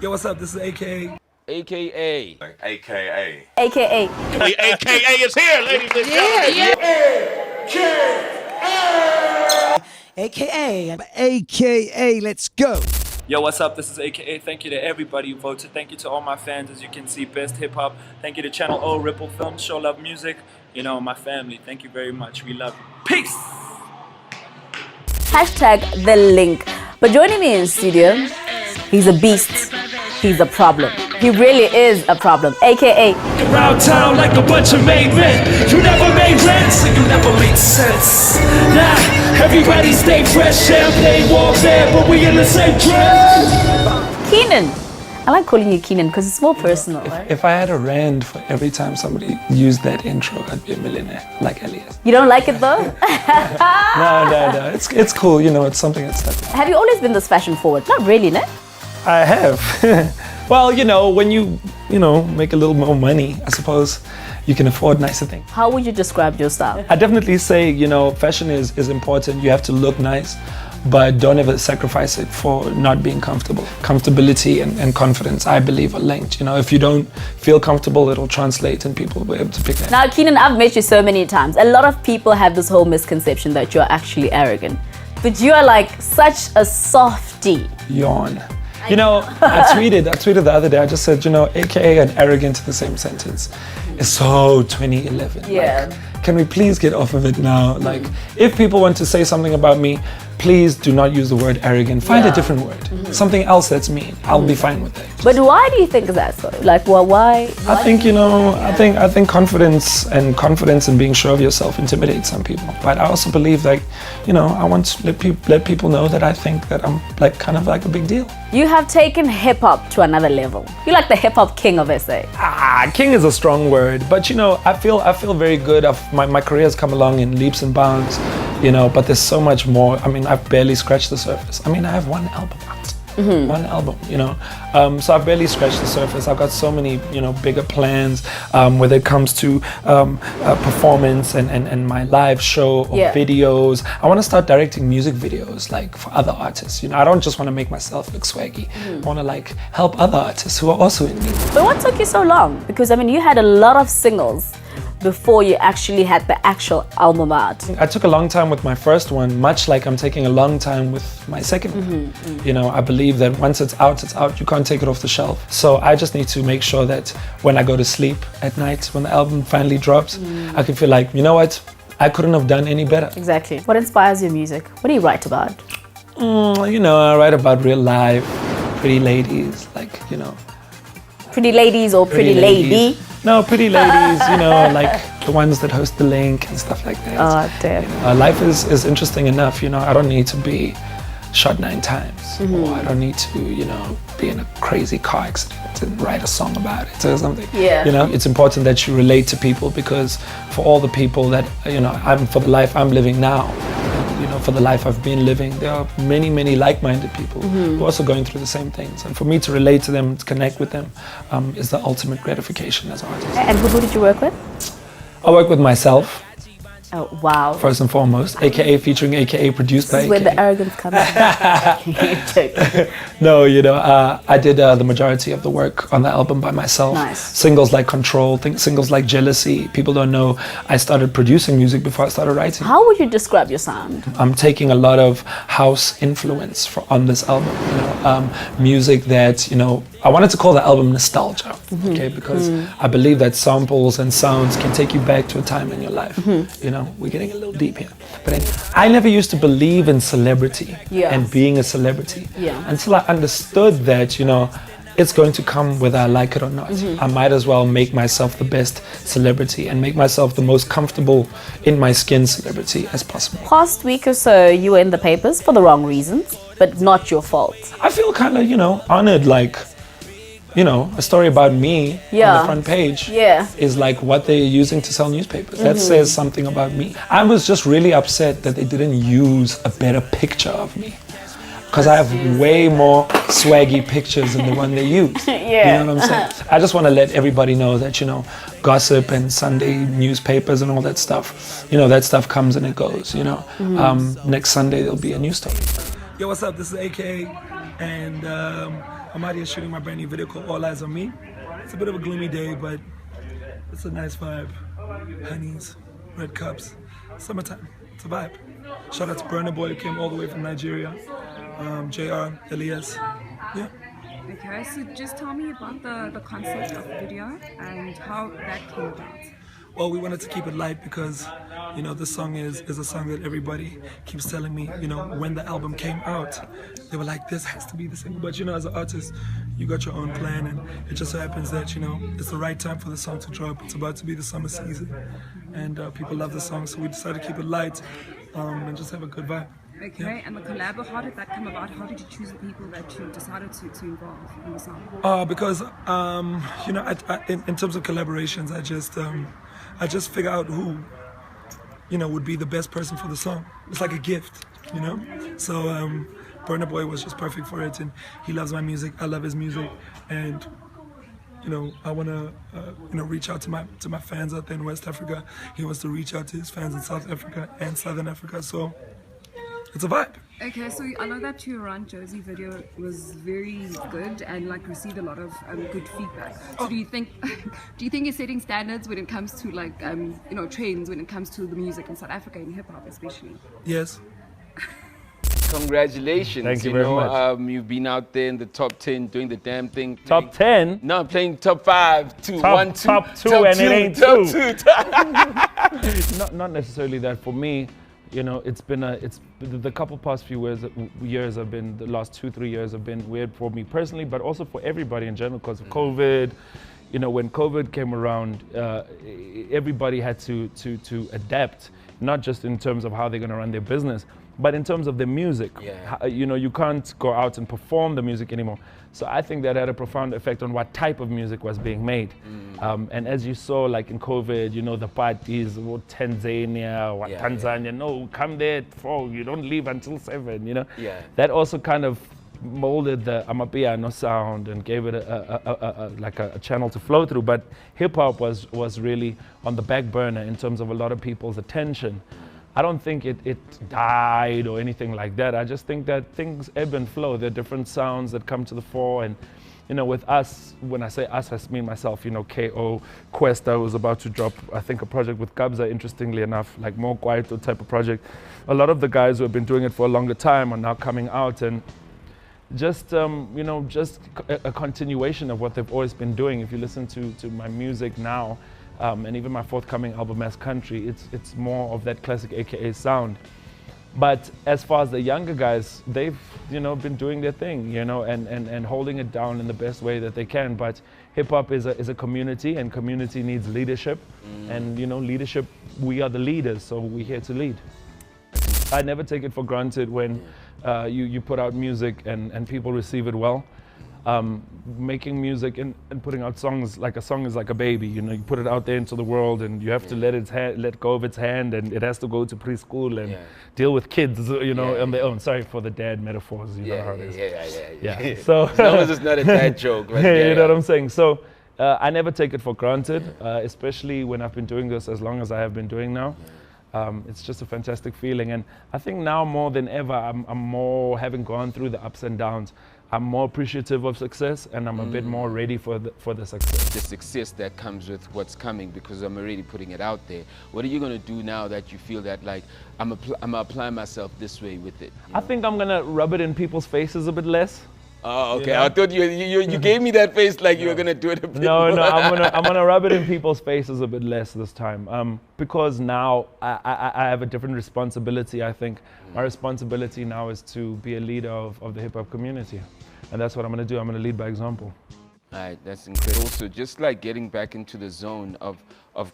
Yo, what's up? This is AKA. AKA. AKA. AKA. The AKA is here, ladies and gentlemen. AKA, let's go. Yo, what's up? This is AKA. Thank you to everybody who voted. Thank you to all my fans. As you can see, Best Hip Hop. Thank you to Channel O, Ripple Films, Show Love Music. You know, my family. Thank you very much. We love you. Peace! Hashtag the link. But joining me in studio, he's a beast. He's a problem. He really is a problem. AKA. Around town like a bunch of made men. You never made rent, so you never made sense. Nah, everybody stay fresh. Champagne, warfare, but we in the same dress. Keenan. I like calling you Keenan because it's more personal, right? If I had a rand for every time somebody used that intro, I'd be a millionaire, like Elias. You don't like it though? No. It's cool, you know, it's something that's stuck. Have you always been this fashion forward? Not really, no? I have. Well, you know, when you make a little more money, I suppose you can afford nicer things. How would you describe your style? I definitely say, you know, fashion is important. You have to look nice, but don't ever sacrifice it for not being comfortable. Comfortability and confidence, I believe, are linked. You know, if you don't feel comfortable, it'll translate and people will be able to pick that. Now, Keenan, I've met you so many times. A lot of people have this whole misconception that you're actually arrogant. But you are like such a softie. Yawn. You know, I tweeted the other day, I just said, you know, AKA and arrogant in the same sentence is so 2011. Yeah. Like, can we please get off of it now? Like, if people want to say something about me, please do not use the word arrogant. Find a different word. Something else that's mean. I'll be fine with that. But why do you think that so? Like, well, why? I think, you know, I think confidence and being sure of yourself intimidates some people. But I also believe that, you know, I want to let people know that I think that I'm like kind of like a big deal. You have taken hip hop to another level. You're like the hip hop king of SA. King is a strong word, but you know, I feel very good. My career has come along in leaps and bounds, you know, but there's so much more. I mean, I've barely scratched the surface. I mean, I have one album out. One album, you know, so I've barely scratched the surface. I've got so many, you know, bigger plans whether it comes to performance and my live show or videos. I want to start directing music videos like for other artists. You know, I don't just want to make myself look swaggy. I want to like help other artists who are also in need. But what took you so long? Because I mean, you had a lot of singles before you actually had the actual album out. I took a long time with my first one, much like I'm taking a long time with my second one. You know, I believe that once it's out, it's out. You can't take it off the shelf. So I just need to make sure that when I go to sleep at night, when the album finally drops, I can feel like, you know what, I couldn't have done any better. Exactly. What inspires your music? What do you write about? You know, I write about real life, pretty ladies, like, you know. Pretty ladies or pretty lady? No, pretty ladies, you know, like the ones that host the link and stuff like that. Oh, damn. You know, life is interesting enough, you know. I don't need to be shot 9 times. Or I don't need to, you know, be in a crazy car accident and write a song about it or something. Yeah. You know, it's important that you relate to people because for all the people that, you know, for the life I'm living now, you know, for the life I've been living, there are many, many like-minded people who are also going through the same things. And for me to relate to them, to connect with them, is the ultimate gratification as an artist. And who did you work with? I work with myself. Oh, wow. First and foremost, AKA featuring AKA, produced by AKA. This is where the arrogance comes in. No, you know, I did the majority of the work on the album by myself. Nice. Singles like Control, singles like Jealousy. People don't know I started producing music before I started writing. How would you describe your sound? I'm taking a lot of house influence on this album. You know, music that, you know, I wanted to call the album Nostalgia, okay, because I believe that samples and sounds can take you back to a time in your life. You know, we're getting a little deep here. But I never used to believe in celebrity and being a celebrity until I understood that, you know, it's going to come whether I like it or not. I might as well make myself the best celebrity and make myself the most comfortable in my skin celebrity as possible. Past week or so, you were in the papers for the wrong reasons, but not your fault. I feel kind of, you know, honored, like, you know, a story about me on the front page is like what they're using to sell newspapers. That says something about me. I was just really upset that they didn't use a better picture of me. Because I have way more swaggy pictures than the one they use. You know what I'm saying? I just want to let everybody know that, you know, gossip and Sunday newspapers and all that stuff, you know, that stuff comes and it goes, you know. Next Sunday there'll be a new story. Yo, what's up? This is AKA, and I'm out here shooting my brand new video called All Eyes on Me. It's a bit of a gloomy day, but it's a nice vibe. Honeys, red cups, summertime. It's a vibe. Shout out to Burna Boy who came all the way from Nigeria. JR, Elias. Yeah. Okay, so just tell me about the concept of the video and how that came about. Well, we wanted to keep it light because, you know, this song is a song that everybody keeps telling me, you know, when the album came out, they were like, this has to be the single. But, you know, as an artist, you got your own plan, and it just so happens that, you know, it's the right time for the song to drop. It's about to be the summer season, and people love the song, so we decided to keep it light and just have a good vibe. Okay, yeah. And the collab, how did that come about? How did you choose the people that you decided to involve in the song? Because, you know, in terms of collaborations, I just figure out who, you know, would be the best person for the song. It's like a gift, you know? So Burna Boy was just perfect for it, and he loves my music, I love his music, and you know, I want to you know, reach out to my fans out there in West Africa. He wants to reach out to his fans in South Africa and Southern Africa, so it's a vibe. Okay, so I know that your Run Josie video was very good and like received a lot of good feedback. So do you think you're setting standards when it comes to like you know, trends when it comes to the music in South Africa and hip hop especially? Yes. Congratulations. Thank you very much. You've been out there in the top 10 doing the damn thing. Top 10? No, I'm playing top 5, 2, Top, 1, 2. top 2 top and 2, it ain't top 2. Not necessarily that. For me, you know, it's the couple past few years have been, the last 2-3 years have been weird for me personally, but also for everybody in general because of COVID. You know, when COVID came around, everybody had to adapt, not just in terms of how they're going to run their business, but in terms of the music. Yeah. You know, you can't go out and perform the music anymore. So I think that had a profound effect on what type of music was being made. And as you saw, like in COVID, you know, the parties, Tanzania, Tanzania, no, come there at 4, you don't leave until 7, you know. Yeah. That also kind of molded the Amapiano sound and gave it a channel to flow through. But hip hop was really on the back burner in terms of a lot of people's attention. I don't think it died or anything like that. I just think that things ebb and flow. There are different sounds that come to the fore, and you know, with us, when I say us, I mean myself, you know, KO, Questa was about to drop, I think, a project with Kabza, interestingly enough, like more quieto type of project. A lot of the guys who have been doing it for a longer time are now coming out, and just, you know, just a continuation of what they've always been doing. If you listen to my music now, and even my forthcoming album, As Country, it's more of that classic AKA sound. But as far as the younger guys, they've, you know, been doing their thing, you know, and holding it down in the best way that they can. But hip hop is a community, and community needs leadership. And, you know, leadership, we are the leaders, so we're here to lead. I never take it for granted when you put out music and people receive it well. Making music and putting out songs, like a song is like a baby, you know, you put it out there into the world and you have to let go of its hand, and it has to go to preschool and deal with kids, you know, on their own. Sorry for the dad metaphors, you know how it is. Yeah. So as long as it's not a dad joke. Right? You know what I'm saying? So I never take it for granted, especially when I've been doing this as long as I have been doing now. It's just a fantastic feeling, and I think now more than ever, I'm more, having gone through the ups and downs, I'm more appreciative of success, and I'm a bit more ready for the success. The success that comes with what's coming, because I'm already putting it out there. What are you going to do now that you feel that, like, I'm applying myself this way with it? I think I'm going to rub it in people's faces a bit less. Oh, okay. Yeah. I thought you gave me that face like you were gonna do it a bit more. No, I'm gonna rub it in people's faces a bit less this time, because now I have a different responsibility. I think my responsibility now is to be a leader of the hip hop community, and that's what I'm gonna do. I'm gonna lead by example. All right, that's incredible. So just like getting back into the zone of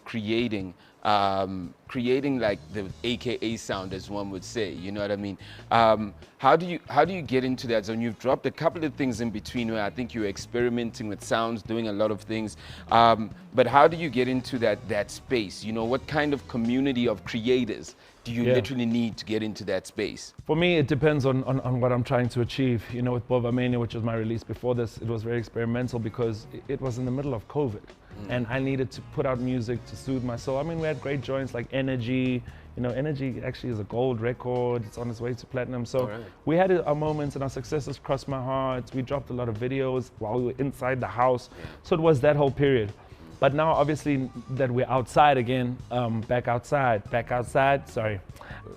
creating like the AKA sound, as one would say, you know what I mean? How do you get into that zone? You've dropped a couple of things in between where I think you're experimenting with sounds, doing a lot of things. But how do you get into that space? You know, what kind of community of creators do you literally need to get into that space? For me, it depends on what I'm trying to achieve. You know, with Bova Mania, which was my release before this, it was very experimental because it was in the middle of COVID. And I needed to put out music to soothe my soul. I mean, we had great joints like Energy, You know, Energy actually is a gold record. It's on its way to platinum. So Alright. we had our moments and our successes crossed my heart. We dropped a lot of videos while we were inside the house. So it was that whole period. But now, obviously, that we're outside again, back outside, sorry.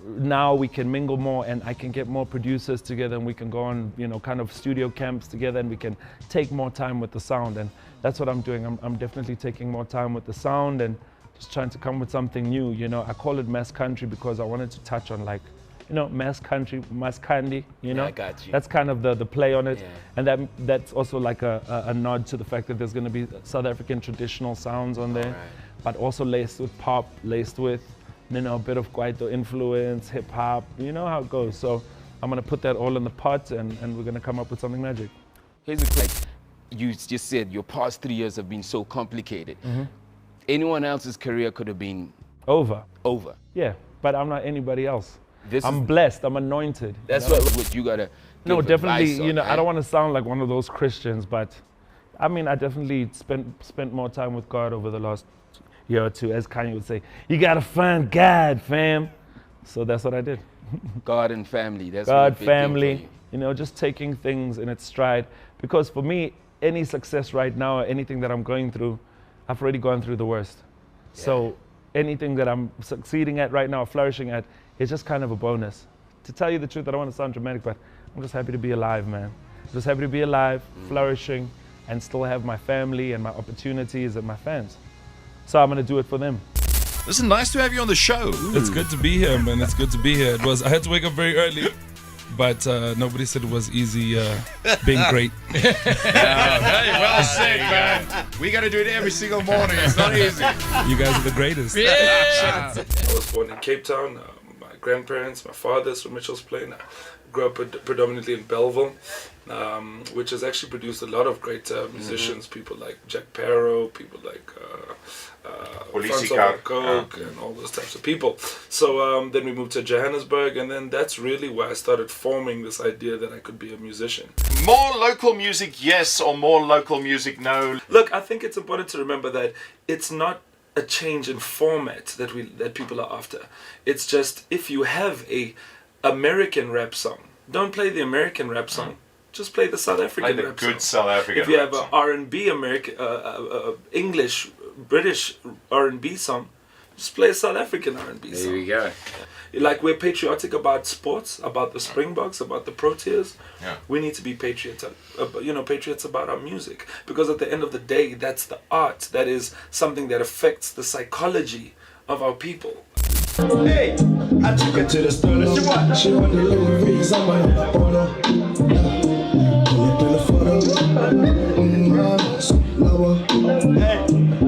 Now we can mingle more and I can get more producers together and we can go on, you know, kind of studio camps together and we can take more time with the sound. And that's what I'm doing. I'm definitely taking more time with the sound and just trying to come with something new. You know, I call it mass country because I wanted to touch on, like, you know, mass country, mass candy, you know? I got you. That's kind of the play on it. Yeah. And that's also like a nod to the fact that there's gonna be South African traditional sounds on there, but also laced with pop, laced with, you know, a bit of Kwaito influence, hip hop, you know how it goes. So I'm gonna put that all in the pot and we're gonna come up with something magic. Here's a question. You just said your past 3 years have been so complicated. Anyone else's career could have been Over. over. Yeah, but I'm not anybody else. This I'm is- blessed, I'm anointed. That's you know? what you gotta. No, give definitely, advice you on, know, I right? don't want to sound like one of those Christians, but I mean, I definitely spent more time with God over the last year or two. As Kanye would say, you gotta find God, fam. So that's what I did. God and family. That's what a God, big thing for family, you know, just taking things in its stride. Because for me, any success right now, or anything that I'm going through, I've already gone through the worst. So anything that I'm succeeding at right now, flourishing at, is just kind of a bonus. To tell you the truth, I don't want to sound dramatic, but I'm just happy to be alive, man. Just happy to be alive, flourishing, and still have my family and my opportunities and my fans. So I'm gonna do it for them. Listen, nice to have you on the show. It's good to be here, man. It's good to be here. I had to wake up very early, but nobody said it was easy being great. Hey, well said, man. We got to do it every single morning. It's not easy. You guys are the greatest. Yeah. I was born in Cape Town. My grandparents, my father's from Mitchell's Plain. I grew up predominantly in Belleville, which has actually produced a lot of great musicians. People like Jack Parrow, people like Franz Coke, and all those types of people. So then we moved to Johannesburg, and then that's really where I started forming this idea that I could be a musician. More local music, yes, or more local music, no. Look, I think it's important to remember that it's not a change in format that people are after. It's just, if you have a American rap song, don't play the American rap song. Just play the South African Play the rap good song. South African If you have rap an R&B American, English, British R&B song, just play a South African R&B song. There we go. Like, we're patriotic about sports, about the Springboks, about the Proteas. Yeah. We need to be patriots about our music, because at the end of the day, that's the art. That is something that affects the psychology of our people. Hey, I took her to the store. Let's watch. She want the Louis V's on my photo. Pull up in the photo. Lower. Hey,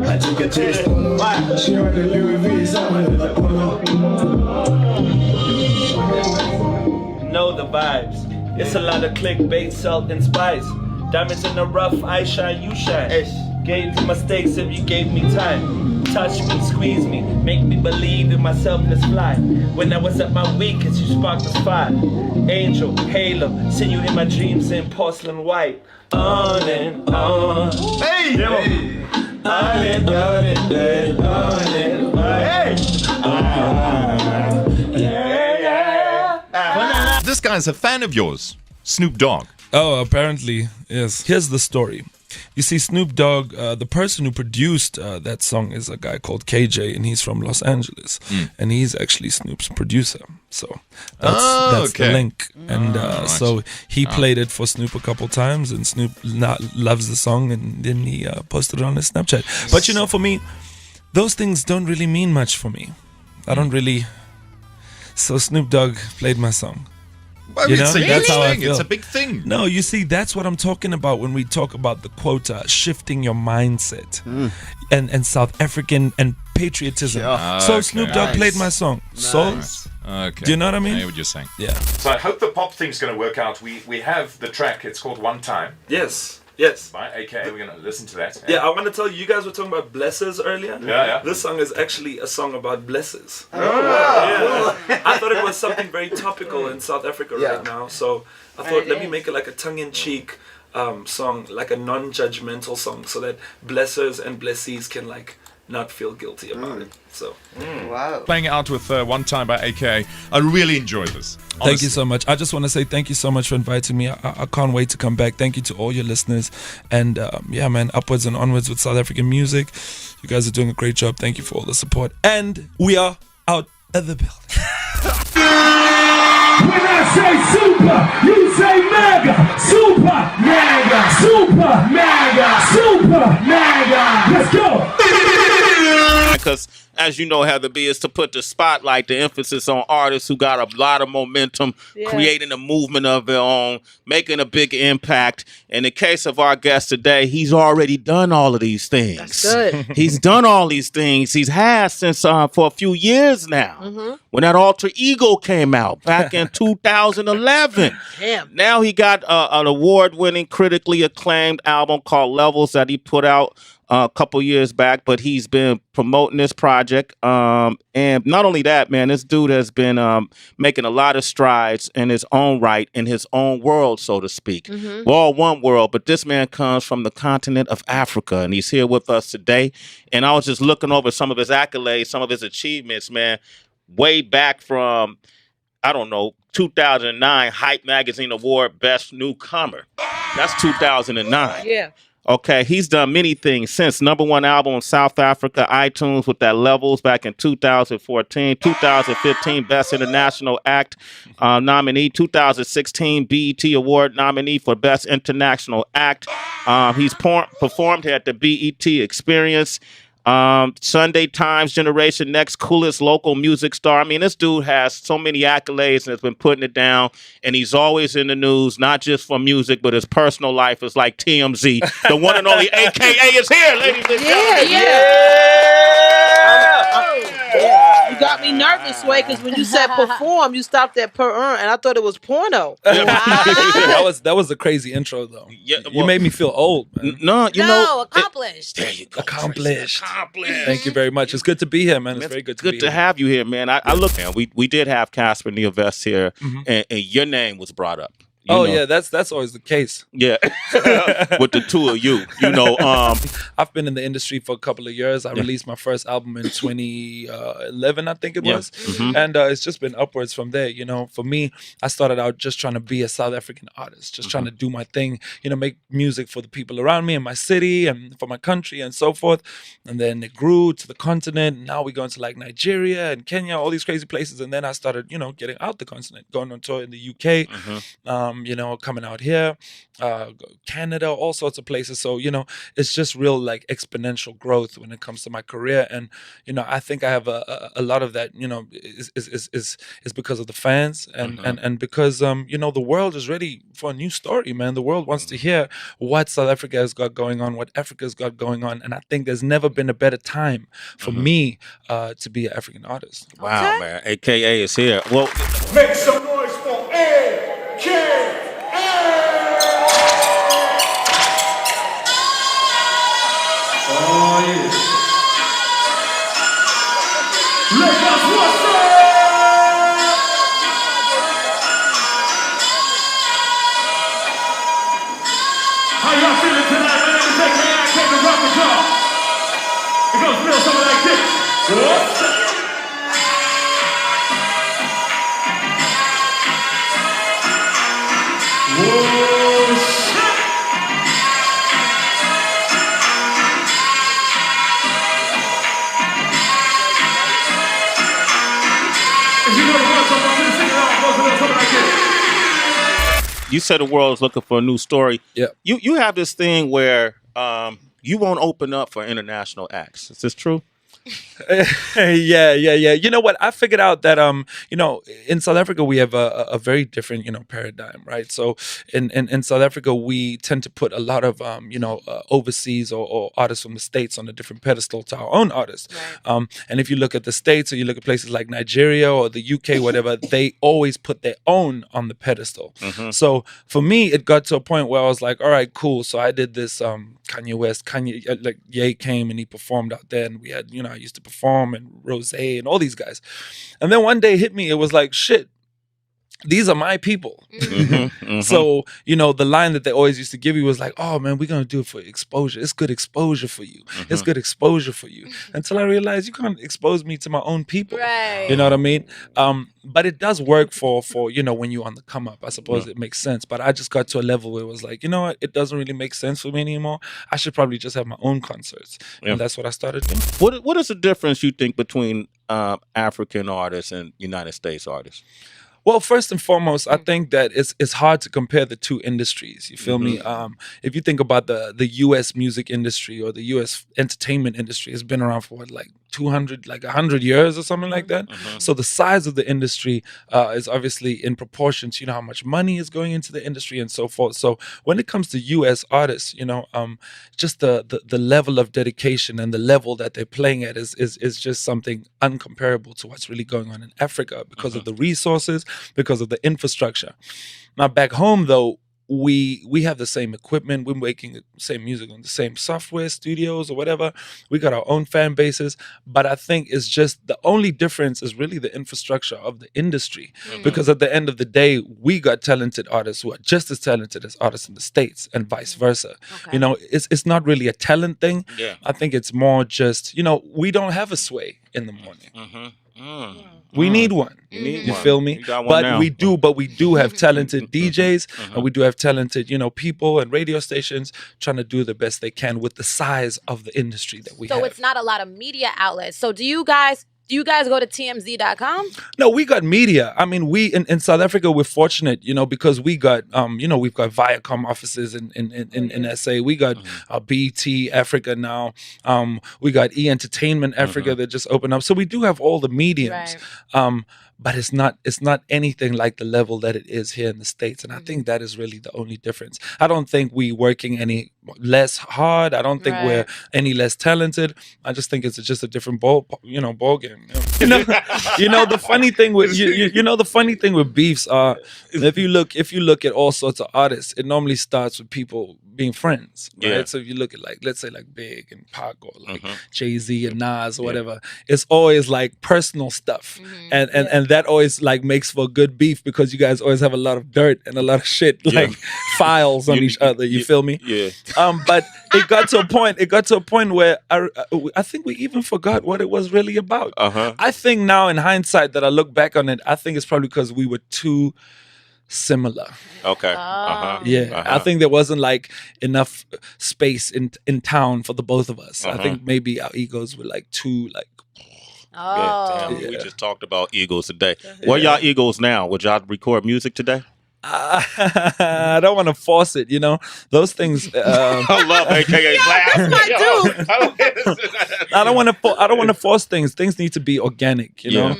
I took her to the store. Why? She want the Louis V's on my photo. Know the vibes. It's a lot of clickbait, salt and spice. Diamonds in the rough, I shine, you shine. Gave you mistakes if you gave me time. Touch me, squeeze me, make me believe in myself, let's fly. When I was at my weakest, you sparked the spot. Angel, halo, see you in my dreams in porcelain white. On and on. Hey! Hey. On and on and on and on. Hey! Yeah. This guy's a fan of yours, Snoop Dogg. Oh, apparently, yes. Here's the story. You see, Snoop Dogg, the person who produced that song is a guy called KJ, and he's from Los Angeles. And he's actually Snoop's producer. So that's the link. And so he played it for Snoop a couple times, and Snoop loves the song, and then he posted it on his Snapchat. But you know, for me, those things don't really mean much for me. I don't really... So Snoop Dogg played my song. I mean, You know, it's a that's huge how I thing. feel. It's a big thing. No, you see, that's what I'm talking about when we talk about the quota, shifting your mindset and South African and patriotism. So Okay. Snoop Dogg played my song. So, Okay. do you know what I mean? I know what you're saying. Yeah. So I hope the pop thing's going to work out. We have the track. It's called One Time. Yes. Right? AKA, we're going to listen to that. Yeah, I want to tell you, you guys were talking about blessers earlier. Yeah. This song is actually a song about blessers. Yeah. I thought it was something very topical in South Africa right now. So I thought, let me make it like a tongue-in-cheek song, like a non-judgmental song, so that blessers and blessees can not feel guilty about it. So Wow. Playing it out with One Time by AKA. I really enjoyed this. Thank you honestly. so much. I just want to say thank you so much for inviting me. I can't wait to come back. Thank you to all your listeners. And yeah, man, upwards and onwards with South African music. You guys are doing a great job. Thank you for all the support. And we are out of the building. When I say super, you say mega. Super mega. Super mega. Super mega. Let's go. Because, as you know, Heather B, is to put the spotlight, the emphasis on artists who got a lot of momentum, creating a movement of their own, making a big impact. In the case of our guest today, he's already done all of these things. That's good. He's done all these things. He's had since for a few years now. When that Alter Ego came out back in 2011. Damn. Now he got an award-winning, critically acclaimed album called Levels that he put out a couple years back, but he's been promoting this project. And not only that, man, this dude has been making a lot of strides in his own right, in his own world, so to speak. We're all one world, but this man comes from the continent of Africa, and he's here with us today. And I was just looking over some of his accolades, some of his achievements, man, way back from, I don't know, 2009 Hype Magazine Award Best Newcomer. That's 2009. Yeah. Okay, he's done many things since. #1 album in South Africa, iTunes with that Levels back in 2014. 2015 Best International Act nominee. 2016 BET Award nominee for Best International Act. He's performed at the BET Experience. Sunday Times Generation Next Coolest Local Music Star. I mean, this dude has so many accolades and has been putting it down, and he's always in the news, not just for music, but his personal life is like TMZ. The one and only AKA is here, ladies and gentlemen. You got me nervous, Sway, because when you said perform, you stopped at per earn, and I thought it was porno. that was a crazy intro, though. Yeah, You made me feel old, man. No, you know. Accomplished. There you go. Accomplished. Accomplished. Thank you very much. It's good to be here, man. It's very good to be Good to here. have you here, man. I look, man, we did have Casper Neovest here, and your name was brought up. You know? Yeah, that's always the case. Yeah, with the two of you, you know. I've been in the industry for a couple of years. I released my first album in 2011, I think it was, and it's just been upwards from there. You know, for me, I started out just trying to be a South African artist, just trying to do my thing. You know, make music for the people around me in my city and for my country and so forth. And then it grew to the continent. Now we're going to like Nigeria and Kenya, all these crazy places. And then I started, you know, getting out the continent, going on tour in the UK. You know, coming out here, Canada, all sorts of places. So, you know, it's just real like exponential growth when it comes to my career. And, you know, I think I have a lot of that, you know, is because of the fans and because, you know, the world is ready for a new story, man. The world wants to hear what South Africa has got going on, what Africa's got going on. And I think there's never been a better time for me to be an African artist. Wow, man. AKA is here. Well, Make some noise for AKA. Oh, yeah. Lakers, what's up? How y'all feeling tonight? My name is AKA. I came to rock with y'all. It goes real something like this. What's up? Whoa, shit! If you know the words, I'm going to sing it out. It goes a little something like this. you said the world is looking for a new story. Yeah. You have this thing where you won't open up for international acts. Is this true? Yeah. You know what? I figured out that you know, in South Africa we have a very different, you know, paradigm, right? So in South Africa we tend to put a lot of you know, overseas or artists from the States on a different pedestal to our own artists. Right. And if you look at the States or you look at places like Nigeria or the UK, whatever, they always put their own on the pedestal. So for me, it got to a point where I was like, all right, cool. So I did this Kanye West, like Ye came and he performed out there, and we had, you know, I used to perform and Rose and all these guys. And then one day it hit me, it was like, shit, these are my people. So, you know, the line that they always used to give you was like, oh man, we're going to do it for exposure. It's good exposure for you. It's good exposure for you. Until I realized you can't expose me to my own people. Right. You know what I mean? But it does work for you know, when you're on the come up. I suppose it makes sense. But I just got to a level where it was like, you know what? It doesn't really make sense for me anymore. I should probably just have my own concerts. And that's what I started doing. What is the difference you think between African artists and United States artists? Well, first and foremost, I think that it's hard to compare the two industries. You feel me? If you think about the U.S. music industry or the U.S. entertainment industry, it's been around for what, like 100 years or something like that. So the size of the industry is obviously in proportion to, you know, how much money is going into the industry and so forth. So when it comes to U.S. artists, you know, just the level of dedication and the level that they're playing at is just something uncomparable to what's really going on in Africa because of the resources, because of the infrastructure. Now back home though, we have the same equipment. We're making the same music on the same software studios or whatever. We got our own fan bases, but I think it's just the only difference is really the infrastructure of the industry. Because at the end of the day, we got talented artists who are just as talented as artists in the States and vice versa. You know, it's not really a talent thing. I think it's more just, you know, we don't have a sway in the morning. We need one. You feel me? But we do have talented DJs and we do have talented, you know, people and radio stations trying to do the best they can with the size of the industry that we have. So it's not a lot of media outlets. So do you guys go to TMZ.com? No, we got media. I mean, we in South Africa, we're fortunate, you know, because we got, you know, we've got Viacom offices in SA. We got BT Africa now. We got E-Entertainment Africa that just opened up. So we do have all the mediums. But it's not anything like the level that it is here in the States. And I think that is really the only difference. I don't think we working any less hard. I don't think we're any less talented. I just think it's just a different ball game. You know, the funny thing with the funny thing with beefs are if you look at all sorts of artists, it normally starts with people being friends, right? So if you look at like, let's say like Big and Pac or like Jay-Z and Nas or whatever, it's always like personal stuff. And that always like makes for good beef because you guys always have a lot of dirt and a lot of shit, like files on each other. You feel me? But it got to a point where I think we even forgot what it was really about. I think now in hindsight that I look back on it, I think it's probably because we were too similar. I think there wasn't like enough space in town for the both of us. I think maybe our egos were like too like. We just talked about egos today. Where y'all egos now? Would y'all record music today? I don't want to force it, you know. Those things. I love AKA I don't want to force things. Things need to be organic, you know.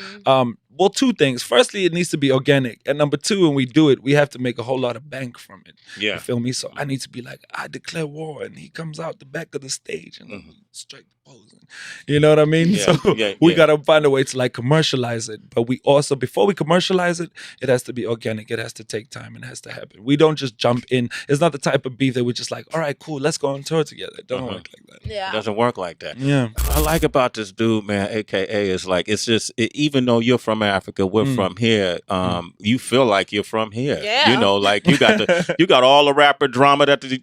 Well, two things. Firstly, it needs to be organic. And number two, when we do it, we have to make a whole lot of bank from it. You feel me? So I need to be like, I declare war. And he comes out the back of the stage and strike the pose. You know what I mean? We got to find a way to like commercialize it. But we also, before we commercialize it, it has to be organic. It has to take time and it has to happen. We don't just jump in. It's not the type of beef that we're just like, all right, cool, let's go on tour together. It don't work like that. It doesn't work like that. What I like about this dude, man, AKA, is like, it's just, even though you're from Africa, we're from here. You feel like you're from here. You know, like you got all the rapper drama that the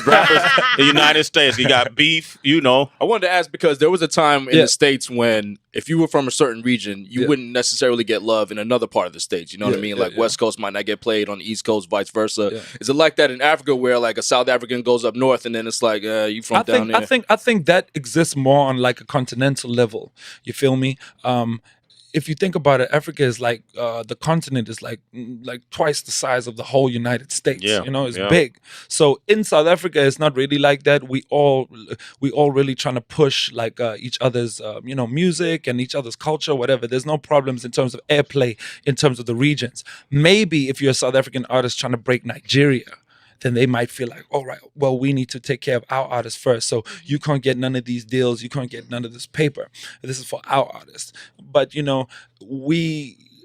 rappers in the United States. You got beef, you know. I wanted to ask because there was a time in the States when if you were from a certain region, you wouldn't necessarily get love in another part of the States. You know what I mean? Like West Coast might not get played on the East Coast, vice versa. Is it like that in Africa where like a South African goes up north and then it's like, you from down there? I think that exists more on like a continental level. You feel me? If you think about it, Africa is like the continent is like twice the size of the whole United States. You know, it's big. So in South Africa, it's not really like that. We all really trying to push like each other's you know, music and each other's culture, whatever. There's no problems in terms of airplay in terms of the regions. Maybe if you're a South African artist trying to break Nigeria, then they might feel like, all right, well, we need to take care of our artists first. So you can't get none of these deals. You can't get none of this paper. This is for our artists. But, you know,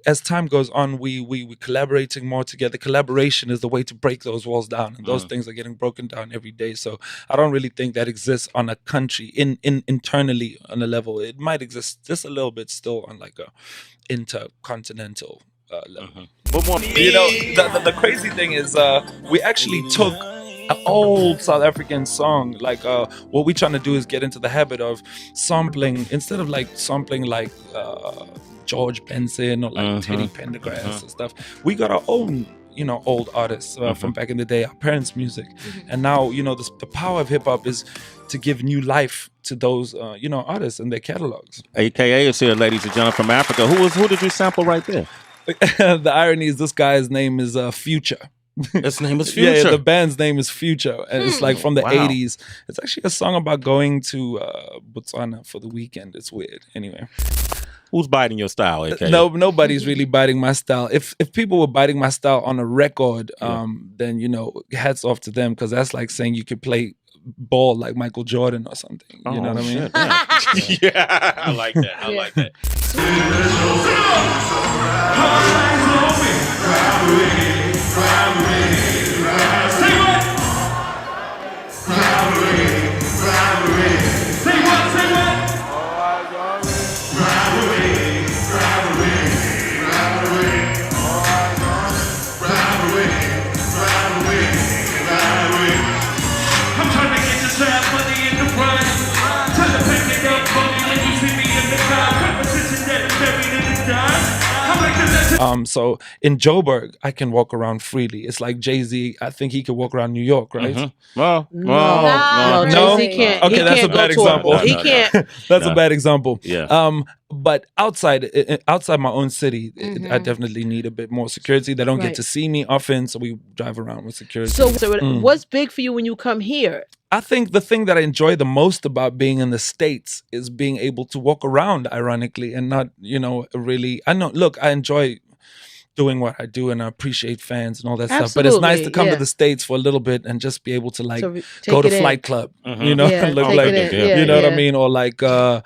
as time goes on, we collaborating more together. Collaboration is the way to break those walls down. And those things are getting broken down every day. So I don't really think that exists on a country, internally on a level. It might exist just a little bit still on like a intercontinental level. What more? You know, the crazy thing is we actually took an old South African song. Like what we're trying to do is get into the habit of sampling, instead of like sampling like George Benson or like Teddy Pendergrass and stuff. We got our own, you know, old artists from back in the day, our parents' music. And now, you know, the power of hip hop is to give new life to those, you know, artists and their catalogs. AKA is here, ladies and gentlemen, from Africa. Who did you sample right there? The irony is this guy's name is Future. His name is Future. Yeah, the band's name is Future, and it's like from the 80s. It's actually a song about going to Botswana for the weekend. It's weird. Anyway. Who's biting your style, AKA? No, nobody's really biting my style. If people were biting my style on a record, then, you know, hats off to them, because that's like saying you could play ball like Michael Jordan or something. You know what I mean? Yeah, I like that. I like that. So in Joburg, I can walk around freely. It's like Jay-Z. I think he could walk around New York, right? No, Jay-Z can't. Okay, that's a bad example. He can't. That's a bad example. Yeah. But outside my own city, I definitely need a bit more security. They don't get to see me often, so we drive around with security. So what's big for you when you come here? I think the thing that I enjoy the most about being in the States is being able to walk around, ironically, and not, you know, really. I enjoy doing what I do, and I appreciate fans and all that stuff. But it's nice to come to the States for a little bit and just be able to like go to Flight Club, you know, look like, you know what I mean, or like go,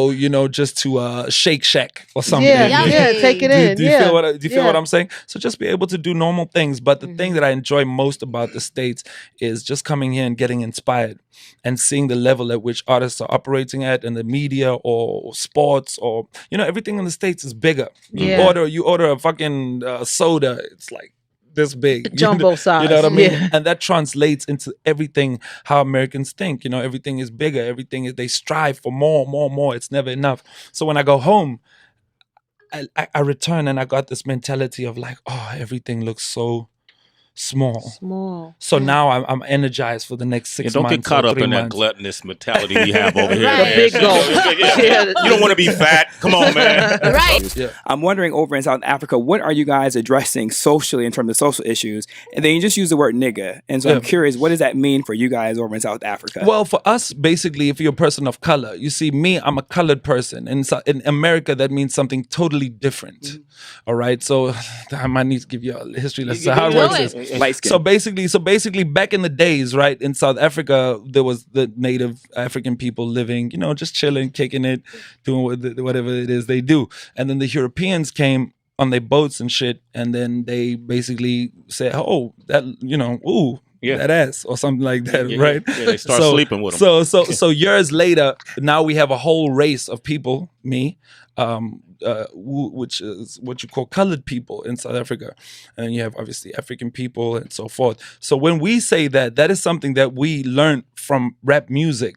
you know, just to Shake Shack or something. Take it in. Do you feel what I'm saying? So just be able to do normal things. But the thing that I enjoy most about the States is just coming here and getting inspired and seeing the level at which artists are operating at, in the media or sports, or, you know, everything in the States is bigger. You order a fucking soda, it's like this big, jumbo size. You know what I mean? And that translates into everything how Americans think. You know, everything is bigger. Everything is, they strive for more. It's never enough. So when I go home, I return and I got this mentality of like, oh, everything looks so small. So now I'm energized for the next 6 months. Don't get caught up in that gluttonous mentality we have over here. The big goal. You don't want to be fat. Come on, man. Right. Yeah. I'm wondering, over in South Africa, what are you guys addressing socially in terms of social issues? And then you just use the word nigga. And so I'm curious, what does that mean for you guys over in South Africa? Well, for us, basically, if you're a person of color, you see, me, I'm a colored person. And in America, that means something totally different. All right. So I might need to give you a history lesson. So how it works is, light skin. So basically, back in the days, right, in South Africa, there was the native African people living, you know, just chilling, kicking it, doing whatever it is they do. And then the Europeans came on their boats and shit, and then they basically said, oh, that, you know, ooh, that ass or something like that, right? Yeah, they start sleeping with them. So years later, now we have a whole race of people, me, which is what you call colored people in South Africa. And you have obviously African people and so forth. So when we say that, that is something that we learned from rap music.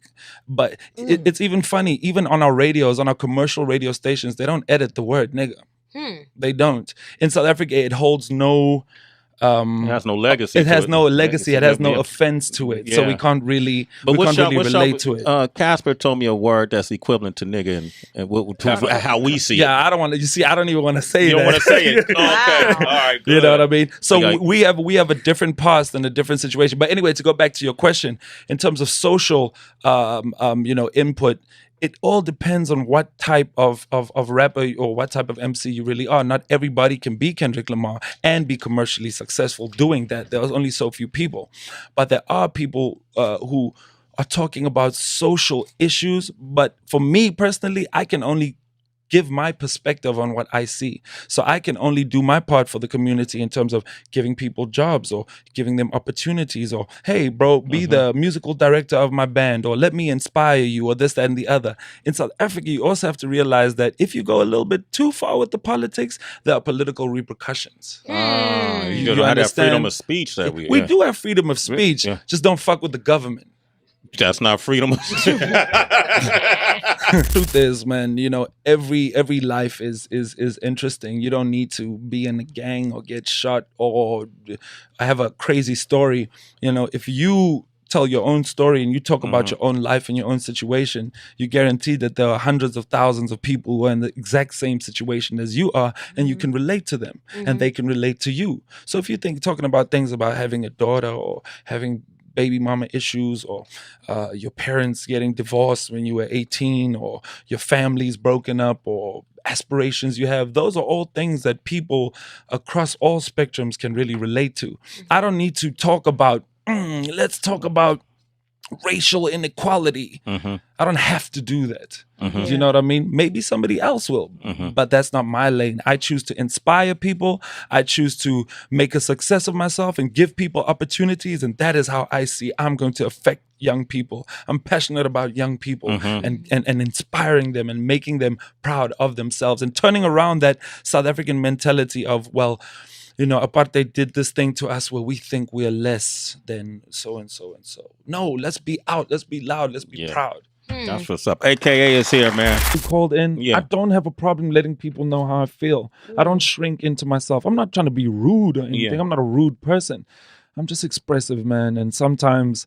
But it's even funny, even on our radios, on our commercial radio stations, they don't edit the word nigga. They don't. In South Africa, it holds no... it has no legacy. It has no legacy. It has no offense to it. So we can't really, relate to it. Casper told me a word that's equivalent to nigga and how we see it. Yeah, I don't want to. You see, I don't even want to say that. You don't want to say it. Okay, all right. Good. You know what I mean? So we have a different past and a different situation. But anyway, to go back to your question, in terms of social, input. It all depends on what type of rapper or what type of MC you really are. Not everybody can be Kendrick Lamar and be commercially successful doing that. There's only so few people. But there are people who are talking about social issues. But for me personally, I can only give my perspective on what I see. So I can only do my part for the community in terms of giving people jobs or giving them opportunities or, hey, bro, be the musical director of my band or let me inspire you or this, that, and the other. In South Africa, you also have to realize that if you go a little bit too far with the politics, there are political repercussions. You don't have that freedom of speech that we do have freedom of speech, just don't fuck with the government. That's not freedom of speech. Truth is, man, you know, every life is interesting. You don't need to be in a gang or get shot. Or I have a crazy story. You know, if you tell your own story and you talk about your own life and your own situation, you guarantee that there are hundreds of thousands of people who are in the exact same situation as you are, and you can relate to them and they can relate to you. So if you think talking about things about having a daughter or having baby mama issues or your parents getting divorced when you were 18 or your family's broken up or aspirations you have, those are all things that people across all spectrums can really relate to. I don't need to talk about, let's talk about racial inequality. I don't have to do that. Do you know what I mean? Maybe somebody else will, but that's not my lane. I choose to inspire people. I choose to make a success of myself and give people opportunities, and that is how I see I'm going to affect young people. I'm passionate about young people and inspiring them and making them proud of themselves and turning around that South African mentality of, well, you know, apartheid did this thing to us where we think we're less than so and so and so. No, let's be out. Let's be loud. Let's be proud. That's what's up. AKA is here, man. You called in. I don't have a problem letting people know how I feel. I don't shrink into myself. I'm not trying to be rude or anything. I'm not a rude person. I'm just expressive, man. And sometimes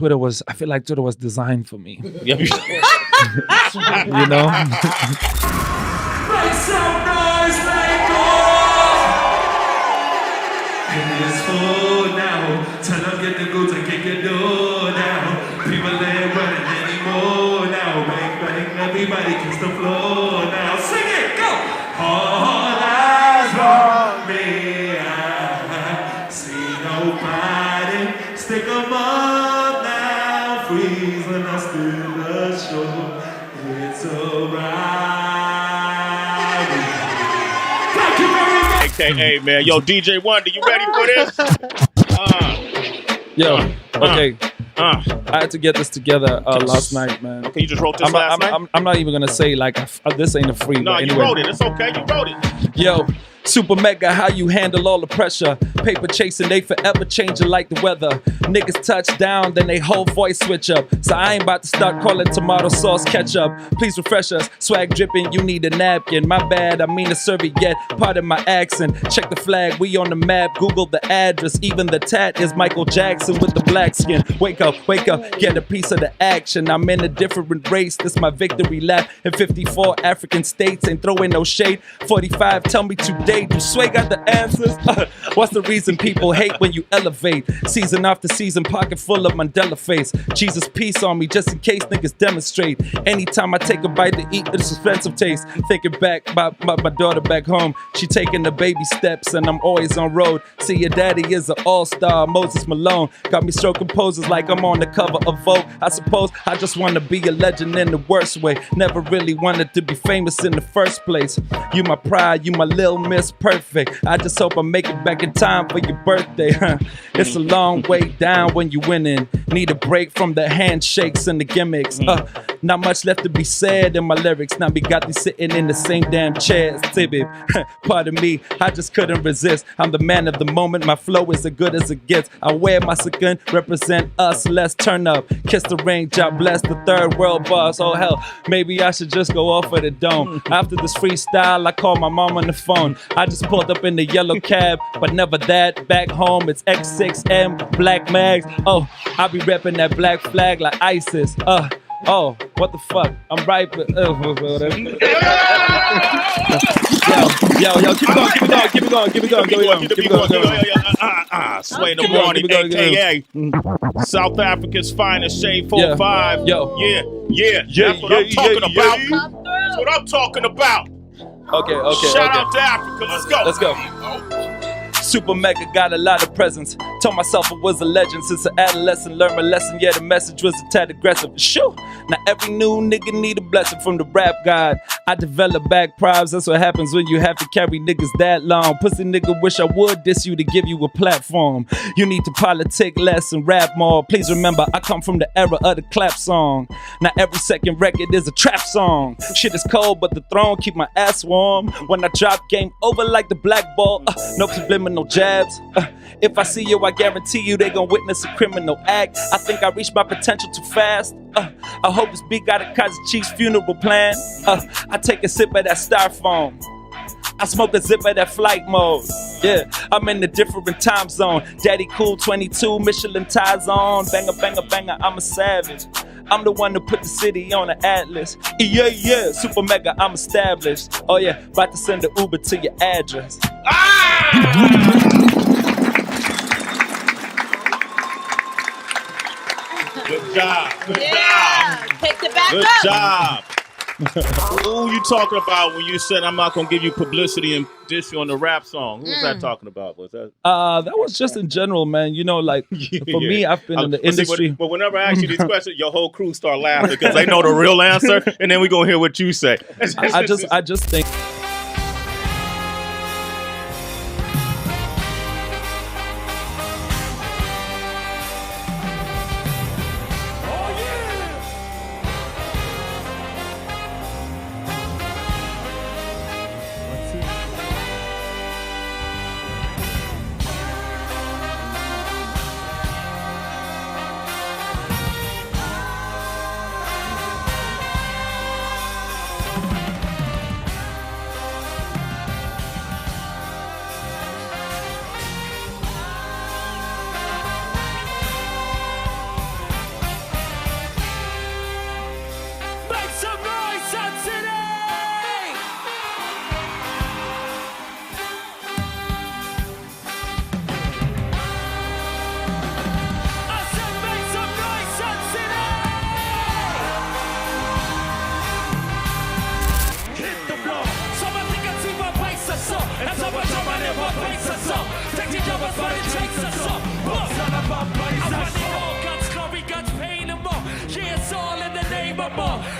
I feel like Twitter was designed for me. You know? Make some noise, it's full now. Turn up, get the goods and kick your door now. People ain't running anymore now. Bang, bang, everybody kiss the floor now. Sing it, go! All eyes on me. I see nobody. Stick 'em up now. Freeze when I still a show. It's alright. Thank you very much. AKA, man. Yo, DJ Wonder, you ready for this? Okay. I had to get this together last night, man. Okay, you just wrote this last night? I'm not even gonna say like this ain't a free. No, anyway. You wrote it. It's okay. You wrote it. Yo, Supermega, how you handle all the pressure? Paper chasing, they forever changing like the weather. Niggas touch down, then they whole voice switch up. So I ain't about to start calling tomato sauce ketchup. Please refresh us, swag dripping, you need a napkin. My bad, I mean a serviette, pardon my accent. Check the flag, we on the map, Google the address. Even the tat is Michael Jackson with the black skin. Wake up, get a piece of the action. I'm in a different race, this my victory lap. In 54 African states, ain't throwing no shade. 45, tell me today, do Sway got the answers? What's the reason people hate when you elevate? Season after season, pocket full of Mandela face. Jesus, peace on me, just in case niggas demonstrate. Anytime I take a bite to eat, it's expensive taste. Thinking back about my daughter back home. She taking the baby steps and I'm always on road. See, your daddy is an all-star, Moses Malone. Got me stroking poses like I'm on the cover of Vogue. I suppose I just want to be a legend in the worst way. Never really wanted to be famous in the first place. You my pride, you my lil miss perfect. I just hope I make it back in time for your birthday. It's a long way down when you winning. Need a break from the handshakes and the gimmicks. Not much left to be said in my lyrics. Now we got these sitting in the same damn chairs. Tibib, pardon me, I just couldn't resist. I'm the man of the moment. My flow is as good as it gets. I wear my second, represent us. Let's turn up. Kiss the ring, job bless the third world boss. Oh hell, maybe I should just go off of the dome. After this freestyle, I call my mom on the phone. I just pulled up in the yellow cab, but never that. Back home, it's X6M, Black Mags. Oh, I be repping that black flag like ISIS. Oh, what the fuck? I'm right, but whatever. Keep it going. Sway in the morning, AKA South Africa's finest, Shade 45. Yeah. That's what I'm talking about. That's what I'm talking about. Okay. Shout out to Africa. Let's go. Supermega got a lot of presence. Told myself I was a legend since an adolescent. Learned my lesson, yeah, the message was a tad aggressive. Shoo! Now every new nigga need a blessing from the rap god. I develop back probs, that's what happens when you have to carry niggas that long. Pussy nigga wish I would diss you to give you a platform. You need to politic less and rap more. Please remember, I come from the era of the clap song. Now every second record is a trap song. Shit is cold, but the throne keep my ass warm. When I drop, game over like the black ball. No subliminal jabs. If I see you, I guarantee you they gon' witness a criminal act. I think I reached my potential too fast. I hope this beat got a Kaiser Chief's funeral plan. I take a sip of that styrofoam. I smoke a zip of that flight mode. Yeah, I'm in a different time zone. Daddy cool 22, Michelin ties on. Banger, banger, banger, I'm a savage. I'm the one who put the city on the atlas. Yeah, yeah, Supermega, I'm established. Oh yeah, about to send the Uber to your address. Good job. Good Yeah. Take the back Good up. job. Who you talking about when you said I'm not gonna give you publicity and diss you on the rap song? Who was that talking about? Was that? That was just in general, man. You know, like for me, I've been in the industry. But whenever I ask you these questions, your whole crew start laughing because they know the real answer, and then we gonna hear what you say. I just think.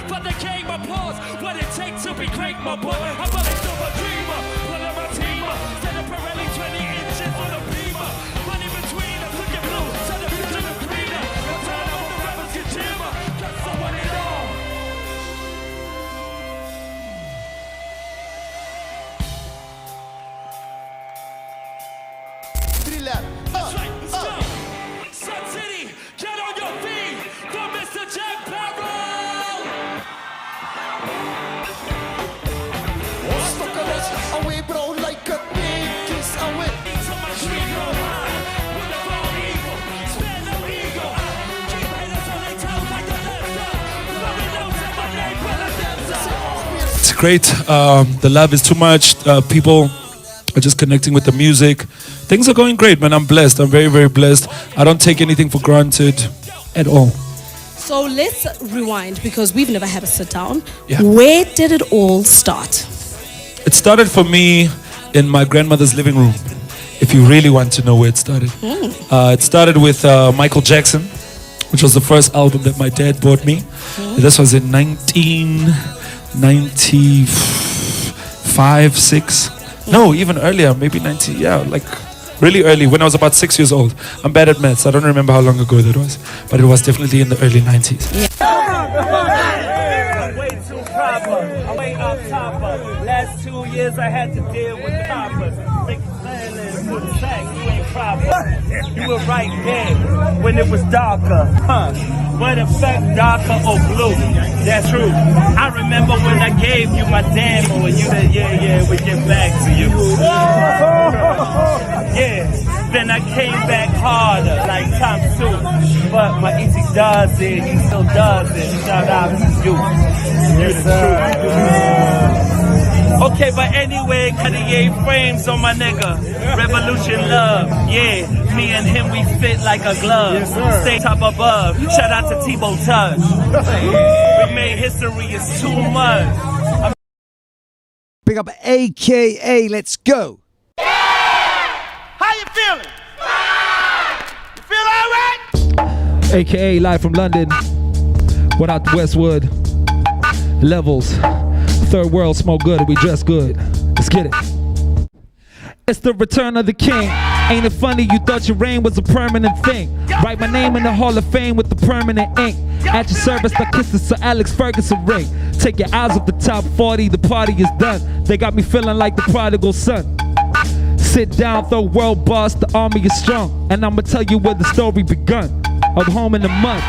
For the game applause, what it takes to be great, my boy. I'm a little dreamer, one of my teamer. Set up Pirelli 20 inches on a beamer. Money between us, look at blue, set up to the greener. I'm turn up the rappers get jimmer, cause I want it all. That's right, let's go. Sun City, get on your feet for Mr. Jack Barrow. Away, bro, like a big kiss away. It's great. The love is too much. People are just connecting with the music. Things are going great, man. I'm blessed. I'm very, very blessed. I don't take anything for granted at all. So let's rewind because we've never had a sit down. Yeah. Where did it all start? It started for me in my grandmother's living room, if you really want to know where it started. It started with Michael Jackson, which was the first album that my dad bought me. This was in 1995, 6. No, even earlier, maybe 90, yeah, like really early, when I was about 6 years old. I'm bad at maths, I don't remember how long ago that was, but it was definitely in the early 90s. Way too proper, I'm way up top of. Last 2 years I had to deal with the coppers. Make a plan and put it back, you ain't proper. You were right there when it was darker, huh? What effect, darker or blue? That's true. I remember when I gave you my demo and you said, yeah, we get back to you. Yeah, then I came back harder, like Tom Soup. But my easy does it, he still does it. Shout out to you. You're the truth. Okay, but anyway, Cartier frames on my nigga. Revolution love, yeah. Me and him, we fit like a glove. Yes, stay top above. Shout out to Tebow Touch. We made history, it's too much. Big up AKA, let's go. feeling? You feel all right? AKA live from London. Without the Westwood. Levels. Third world, smoke good and we dress good. Let's get it. It's the return of the king. Ain't it funny you thought your reign was a permanent thing? Write my name in the Hall of Fame with the permanent ink. At your service, I kiss the Sir Alex Ferguson ring. Take your eyes off the top 40, the party is done. They got me feeling like the prodigal son. Sit down, throw world boss, the army is strong. And I'ma tell you where the story begun. Of home in the mud.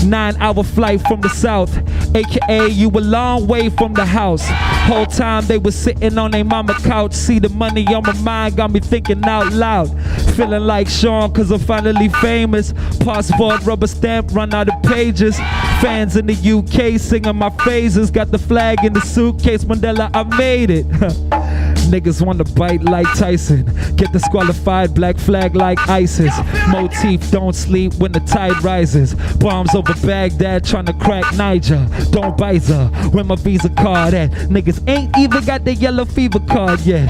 9-hour flight from the south. AKA you a long way from the house. Whole time they was sitting on their mama couch. See the money on my mind got me thinking out loud. Feeling like Sean cause I'm finally famous. Passport rubber stamp run out of pages. Fans in the UK singing my phrases. Got the flag in the suitcase, Mandela I made it. Niggas wanna bite like Tyson. Get disqualified, black flag like ISIS. Motif, don't sleep when the tide rises. Bombs over Baghdad tryna crack Niger. Don't bite her, where my Visa card at? Niggas ain't even got the yellow fever card yet.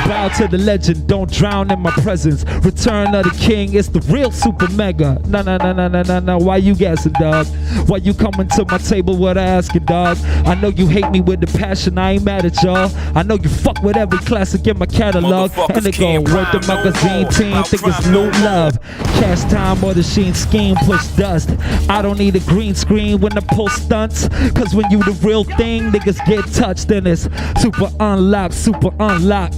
Bow to the legend, don't drown in my presence. Return of the king, it's the real Supermega. Nah, why you guessing, dog? Why you coming to my table with asking, dog? I know you hate me with the passion, I ain't mad at y'all. I know you fuck with every classic in my catalog. And they gon' work the magazine team, think it's new love. Cash time or the sheen scheme, push dust. I don't need a green screen when I pull stunts. Cause when you the real thing, niggas get touched. Then it's super unlocked, super unlocked.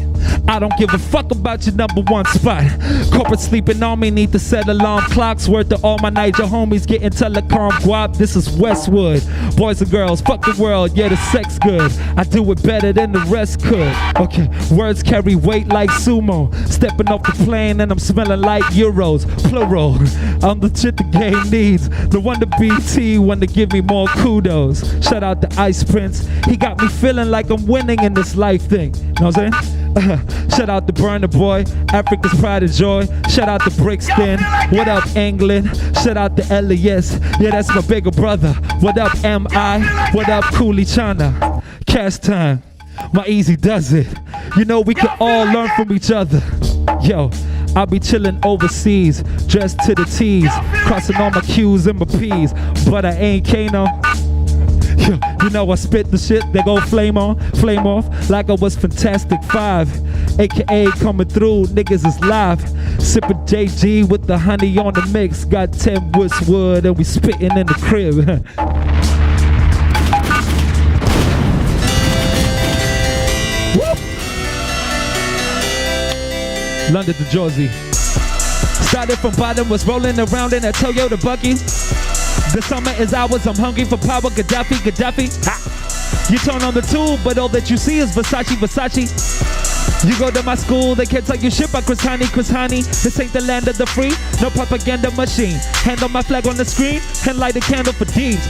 I don't give a fuck about your #1 spot. Corporate sleeping on me, need to set alarm clocks. Word to all my Niger homies getting telecom guap. This is Westwood. Boys and girls, fuck the world, yeah the sex good. I do it better than the rest could. Okay, words carry weight like sumo. Stepping off the plane and I'm smelling like euros. Plural, I'm the shit the game needs. The one to BT, one to give me more kudos. Shout out to Ice Prince, he got me feeling like I'm winning in this life thing. Know what I'm saying? Shout out to Burner Boy, Africa's pride and joy. Shout out to Brixton, what up England? Shout out to Elias, yeah that's my bigger brother. What up MI, what up Cooley China? Cash time, my easy does it. You know we can all learn from each other. Yo, I'll be chillin' overseas, dressed to the T's, crossing all my Q's and my P's, but I ain't Kano. You know I spit the shit, they go flame on, flame off, like I was Fantastic 5. AKA coming through, niggas is live. Sippin' JG with the honey on the mix. Got 10 Westwood and we spittin' in the crib. London to Jersey. Started from bottom, was rolling around in a Toyota buggy. The summer is ours, I'm hungry for power, Gaddafi. Ha. You turn on the tube, but all that you see is Versace. You go to my school, they can't tell you shit about Chris Hani. This ain't the land of the free, no propaganda machine. Hand on my flag on the screen, and light a candle for Deems.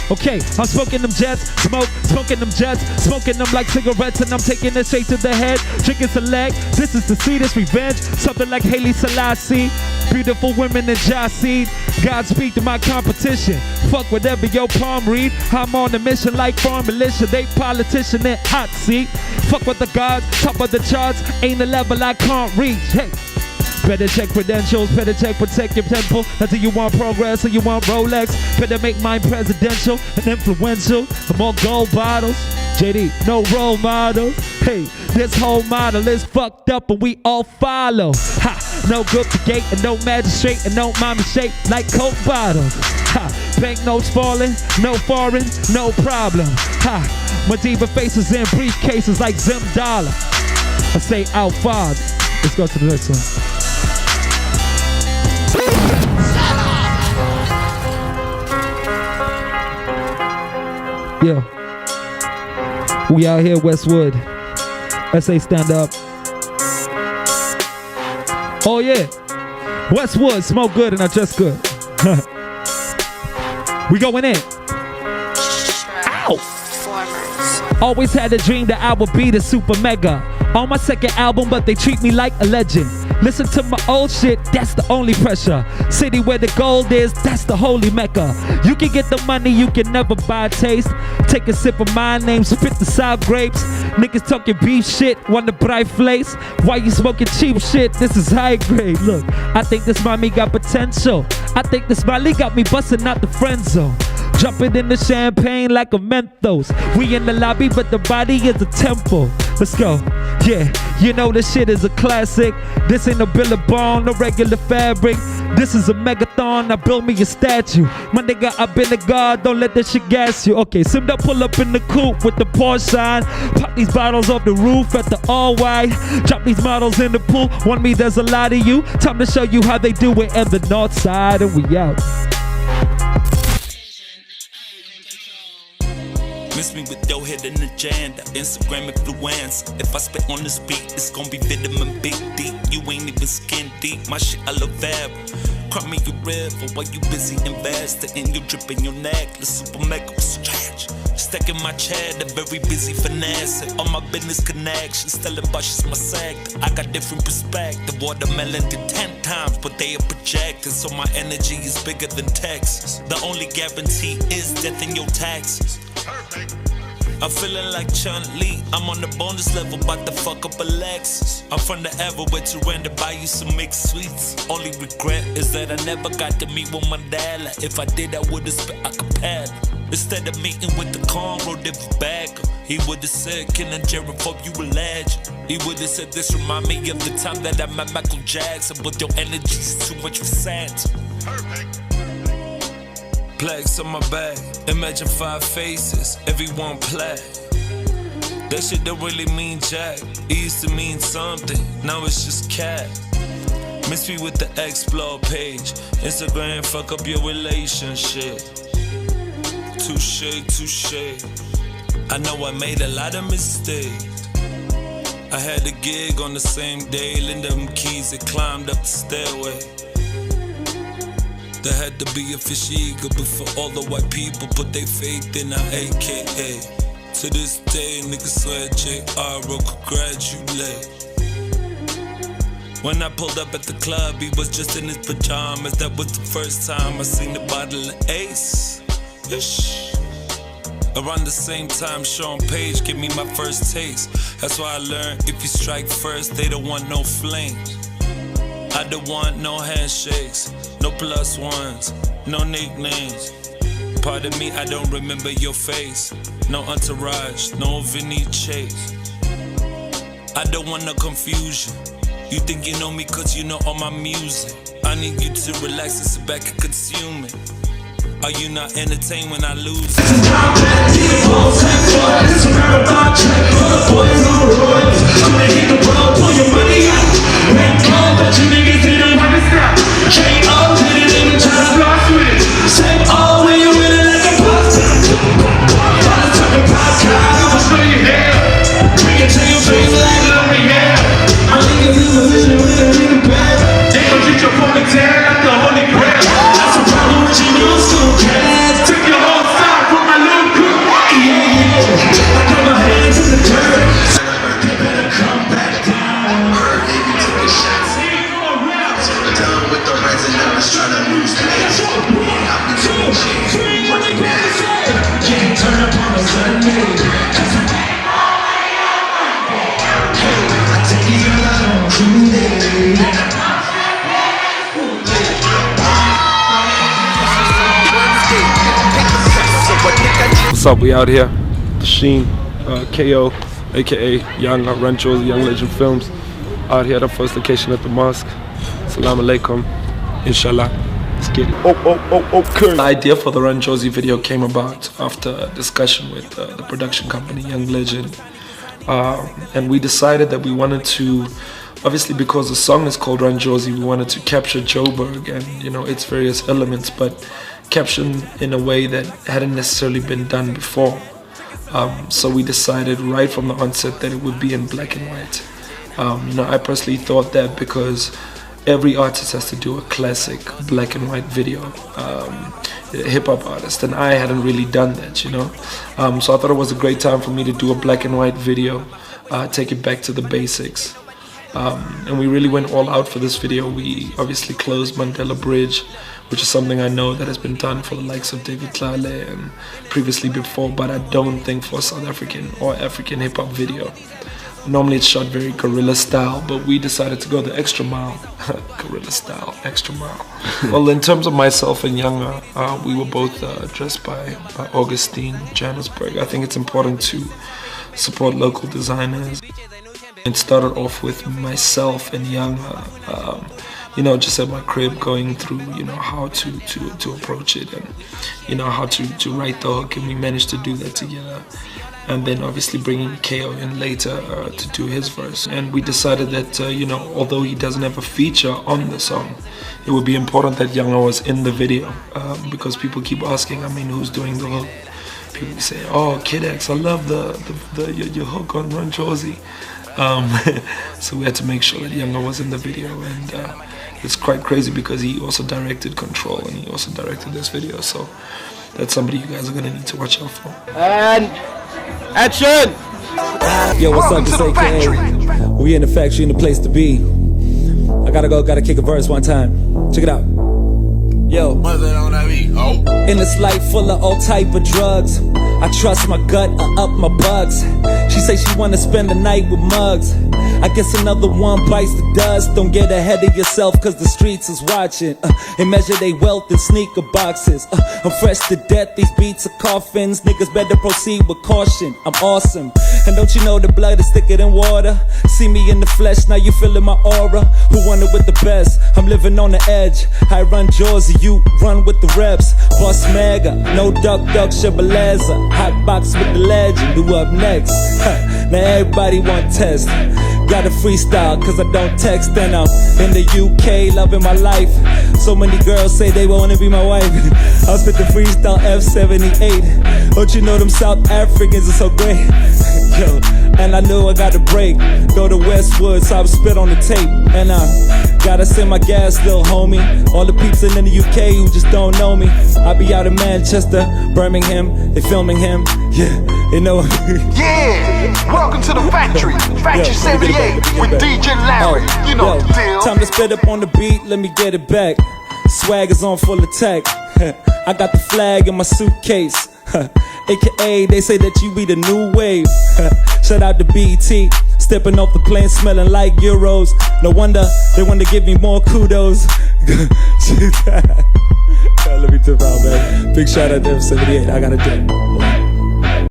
Okay, I'm smoking them jets, smoking them jets, smoking them like cigarettes, and I'm taking it straight to the head. Drinking select, this is the sweetest revenge. Something like Haile Selassie. Beautiful women in Jossie. Godspeed to my competition. Fuck whatever your palm read. I'm on a mission like farm militia. They politician in hot seat. Fuck with the gods, top of the charts. Ain't a level I can't reach. Hey, better check credentials, better check, protect your temple. Until you want progress or you want Rolex. Better make mine presidential and influential. The more gold bottles. JD, no role models. Hey, this whole model is fucked up and we all follow. Ha, no good for gate and no magistrate and no mommy shaped like Coke bottles. Ha, banknotes falling, no foreign, no problem. Ha, Madiba faces in briefcases like Zim Dollar. I say out far. Let's go to the next one. Yeah. We out here, Westwood. SA stand up. Oh yeah. Westwood, smoke good and I dress good. We going in. Ow. Always had a dream that I would be the Supermega. On my second album, but they treat me like a legend. Listen to my old shit, that's the only pressure. City where the gold is, that's the holy mecca. You can get the money, you can never buy taste. Take a sip of my name, spit the sour grapes. Niggas talking beef shit, want the bright flakes. Why you smoking cheap shit? This is high grade. Look, I think this mommy got potential. I think this Molly got me busting out the friend zone. Jumping in the champagne like a Mentos. We in the lobby, but the body is a temple. Let's go. Yeah, you know this shit is a classic. This ain't a Billabong, no regular fabric. This is a megathon, I built me a statue. My nigga, I've been a god, don't let that shit gas you. Okay, Simba pull up in the coupe with the Porsche sign. Pop these bottles off the roof at the all-white. Drop these models in the pool, want me, there's a lot of you. Time to show you how they do it in the north side, and we out. Miss me with your head in the jam, that Instagram influence. If I spit on this beat, it's gonna be vitamin big deep. You ain't even skin deep, my shit aloe vera. Cry me your river while you busy investing. You dripping your necklace, Supermega was trash. Stuck in my chair, the very busy finessing. All my business connections, telling bushes my sector. I got different perspective. Watermelon did 10 times, but they are projected. So my energy is bigger than Texas. The only guarantee is death in your taxes. I'm feeling like Chun-Li. I'm on the bonus level, about to fuck up a Lexus. I'm from the era where to rent to buy you some mixed sweets. Only regret is that I never got to meet with Mandela. If I did, I would've spit a cappella. Instead of meeting with the Congo, David Bagger, he would've said, Ken and Jared, fuck you a legend. He would've said, this remind me of the time that I met Michael Jackson, but your energy's too much for Santa. Perfect. Plaques on my back, imagine 5 faces, everyone play. That shit don't really mean jack, it used to mean something, now it's just cat. Miss me with the explore page, Instagram fuck up your relationship. Touché, touché, I know I made a lot of mistakes. I had a gig on the same day, lend them keys, it climbed up the stairway. There had to be a fish eagle before all the white people put their faith in our AKA. To this day, niggas swear J.R. congratulate. When I pulled up at the club, he was just in his pajamas. That was the first time I seen the bottle of Ace. Ish. Around the same time, Sean Page gave me my first taste. That's why I learned if you strike first, they don't want no flames. I don't want no handshakes, no plus ones, no nicknames. Pardon me, I don't remember your face. No entourage, no Vinny Chase. I don't want no confusion. You think you know me cause you know all my music. I need you to relax and sit back and consume it. Are you not entertained when I lose it? What's up? We out here. The Sheen, KO, aka Young Ranchos, Young Legend Films. Out here at our first location at the mosque. Salam alaikum. Inshallah. Let's get it. Okay. The idea for the Run Josie video came about after a discussion with the production company, Young Legend. And we decided that we wanted to, obviously because the song is called Run Josie, we wanted to capture Joburg and, you know, its various elements, but caption in a way that hadn't necessarily been done before. So we decided right from the onset that it would be in black and white. You know, I personally thought that because every artist has to do a classic black and white video, hip-hop artist, and I hadn't really done that, you know. So I thought it was a great time for me to do a black and white video, take it back to the basics. And we really went all out for this video. We obviously closed Mandela Bridge, which is something I know that has been done for the likes of David Tlale and previously before, but I don't think for a South African or African hip-hop video. Normally it's shot very guerrilla style, but we decided to go the extra mile. Guerrilla style, extra mile. Well, in terms of myself and Younger, we were both dressed by Augustine Johannesburg. I think it's important to support local designers. It started off with myself and Younger, you know, just at my crib going through, you know, how to approach it and, you know, how to write the hook, and we managed to do that together. And then obviously bringing KO in later to do his verse. And we decided that, you know, although he doesn't have a feature on the song, it would be important that Younger was in the video, because people keep asking, I mean, who's doing the hook? People say, oh, Kid X, I love your hook on Run Josie. So we had to make sure that Younger was in the video, and it's quite crazy because he also directed Control and he also directed this video. So that's somebody you guys are gonna need to watch out for. And action! Yo, what's up? This AKA. We in the factory, in the place to be. I gotta kick a verse one time. Check it out. Yo. In this life full of all type of drugs, I trust my gut, I up my bugs. She say she wanna spend the night with mugs. I guess another one bites the dust. Don't get ahead of yourself, cause the streets is watching, and measure they wealth in sneaker boxes. I'm fresh to death, these beats are coffins. Niggas better proceed with caution. I'm awesome, and don't you know the blood is thicker than water? See me in the flesh, now you feeling my aura. Who won it with the best? I'm living on the edge. I run Josie, you run with the reps. Boss Mega, no duck, Shabaleza. Hot box with the legend, who up next? Now everybody want test. Got a freestyle, cause I don't text. And I'm in the UK, loving my life. So many girls say they wanna be my wife. I'll spit the freestyle F78. Don't you know them South Africans are so great? Yo, and I knew I got a break. Go to Westwood, so I spit on the tape. And I gotta send my gas, little homie. All the peeps in the UK who just don't know me. I be out in Manchester, Birmingham, they filming him. Yeah, you know. Yeah, welcome to the factory. Factory 78 with DJ Larry. You know the deal. Time to spit up on the beat, let me get it back. Swag is on full attack. I got the flag in my suitcase. AKA, they say that you be the new wave. Shout out to BT, stepping off the plane smelling like euros. No wonder they want to give me more kudos. Let me tip out, man. Big shout out to F78, I gotta do it.